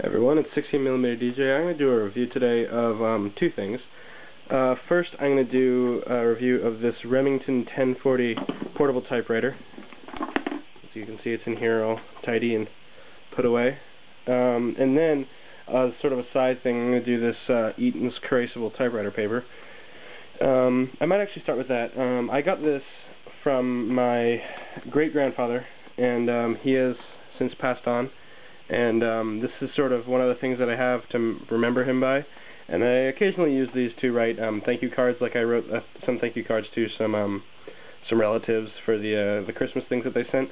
Hey everyone, it's 16mm DJ. I'm going to do a review today of two things. First, I'm going to do a review of this Remington 1040 portable typewriter. As you can see, it's in here all tidy and put away. And then, sort of a side thing, I'm going to do this Eaton Corrasible typewriter paper. I might actually start with that. I got this from my great-grandfather, and he has since passed on. And this is sort of one of the things that I have to remember him by. And I occasionally use these to write thank you cards, like I wrote some thank you cards to some relatives for the Christmas things that they sent.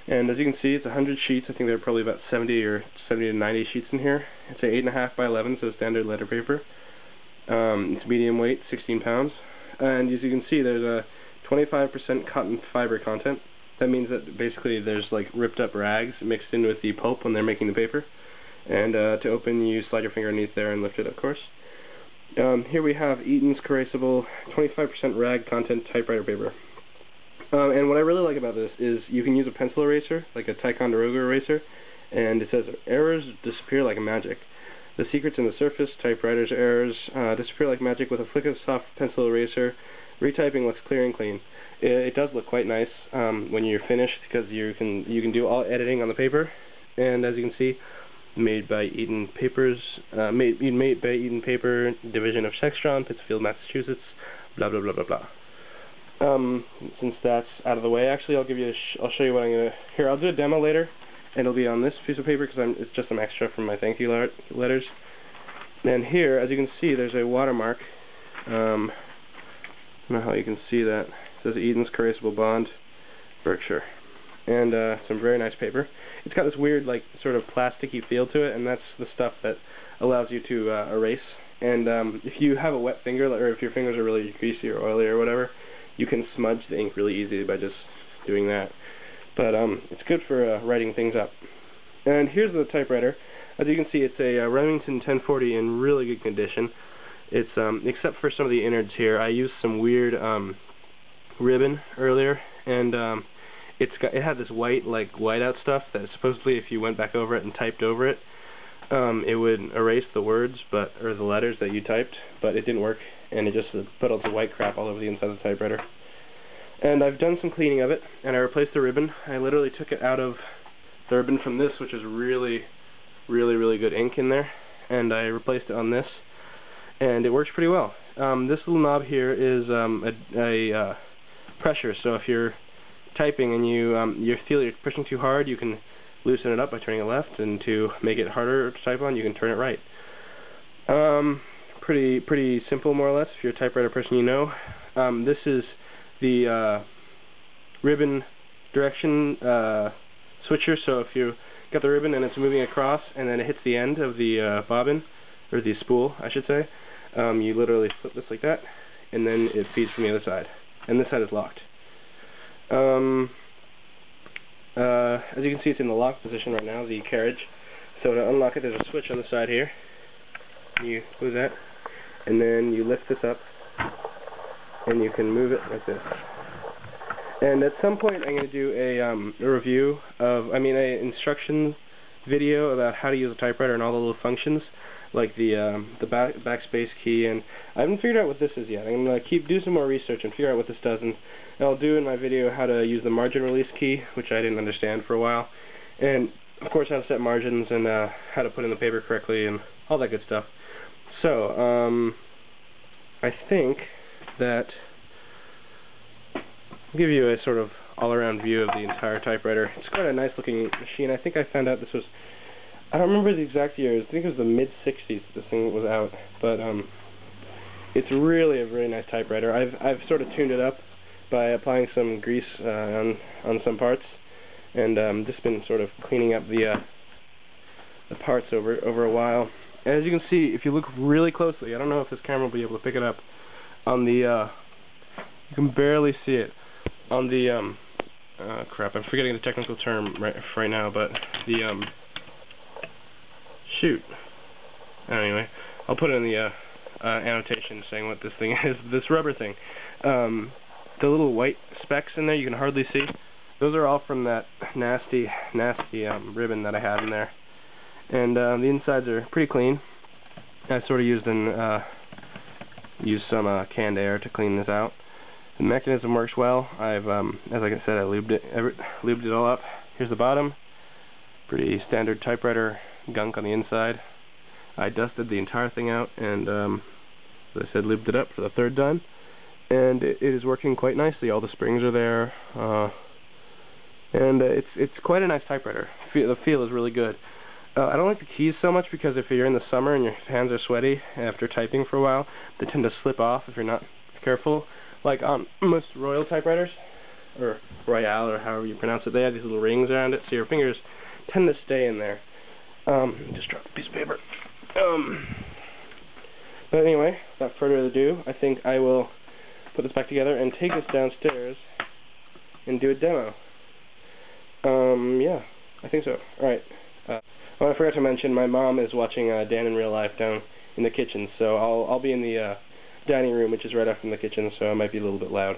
And as you can see, it's 100 sheets. I think there are probably about 70 to 90 sheets in here. It's a 8.5 by 11, so standard letter paper. It's medium weight, 16 pounds. And as you can see, there's a 25% cotton fiber content. That means that basically there's like ripped up rags mixed in with the pulp when they're making the paper. And to open, you slide your finger underneath there and lift it, of course. Here we have Eaton's Corrasible 25% rag content typewriter paper. And what I really like about this is you can use a pencil eraser, like a ticonderoga eraser, and it says errors disappear like magic. The secret's in the surface. Typewriter's errors disappear like magic with a flick of soft pencil eraser. Retyping looks clear and clean. It does look quite nice when you're finished, because you can do all editing on the paper. And as you can see, made by Eaton Papers, made by Eaton Paper, Division of Sextron, Pittsfield, Massachusetts. Blah blah blah blah blah. Since that's out of the way, actually, I'll show you what I'm gonna. Here, I'll do a demo later, and it'll be on this piece of paper because it's just some extra from my thank you letters. And here, as you can see, there's a watermark. I don't know how you can see that. It says Eaton's Corrasible Bond, Berkshire, and some very nice paper. It's got this weird, like, sort of plasticky feel to it, and that's the stuff that allows you to erase. And if you have a wet finger, or if your fingers are really greasy or oily or whatever, you can smudge the ink really easily by just doing that. But it's good for writing things up. And here's the typewriter. As you can see, it's a Remington 1040 in really good condition. It's except for some of the innards here. I used some weird ribbon earlier, and it had this whiteout stuff that supposedly, if you went back over it and typed over it, it would erase the words or the letters that you typed, but it didn't work, and it just put all the white crap all over the inside of the typewriter. And I've done some cleaning of it, and I replaced the ribbon. I literally took it out of the ribbon from this, which is really good ink in there, and I replaced it on this, and it works pretty well. This little knob here is a pressure, so if you're typing and you feel you're pushing too hard, you can loosen it up by turning it left, and to make it harder to type on, you can turn it right. Pretty simple, more or less, if you're a typewriter person, you know. This is the ribbon direction switcher, so if you got the ribbon and it's moving across and then it hits the end of the bobbin, or the spool, I should say, you literally flip this like that, and then it feeds from the other side. And this side is locked. As you can see, it's in the locked position right now, the carriage. So to unlock it, there's a switch on the side here. You move that, and then you lift this up, and you can move it like this. And at some point, I'm going to do a review of, an instruction video about how to use a typewriter and all the little functions, like the backspace key, and I haven't figured out what this is yet. I'm going to do some more research and figure out what this does, and I'll do in my video how to use the margin release key, which I didn't understand for a while, and of course how to set margins and how to put in the paper correctly and all that good stuff. So, I think that I'll give you a sort of all-around view of the entire typewriter. It's quite a nice looking machine. I think I found out this was, I don't remember the exact year, I think it was the mid-60s this thing was out, but it's really a very nice typewriter. I've sort of tuned it up by applying some grease on some parts, and just been sort of cleaning up the parts over a while. And as you can see, if you look really closely, I don't know if this camera will be able to pick it up, on the, you can barely see it, on the, crap, I'm forgetting the technical term right now, but the, shoot. Anyway, I'll put it in the annotation saying what this thing is. This rubber thing. The little white specks in there you can hardly see. Those are all from that nasty ribbon that I had in there. And the insides are pretty clean. I sort of used some canned air to clean this out. The mechanism works well. I've, as I said, I lubed it all up. Here's the bottom. Pretty standard typewriter gunk on the inside. I dusted the entire thing out and, as I said, lubed it up for the third time. And it is working quite nicely. All the springs are there, and it's quite a nice typewriter. The feel is really good. I don't like the keys so much because if you're in the summer and your hands are sweaty after typing for a while, they tend to slip off if you're not careful. Like on most Royal typewriters, or Royale, or however you pronounce it, they have these little rings around it, so your fingers tend to stay in there. Just dropped a piece of paper. But anyway, without further ado, I think I will put this back together and take this downstairs and do a demo. Yeah, I think so. Alright. Oh, I forgot to mention, my mom is watching Dan in Real Life down in the kitchen, so I'll be in the dining room, which is right up from the kitchen, so I might be a little bit loud.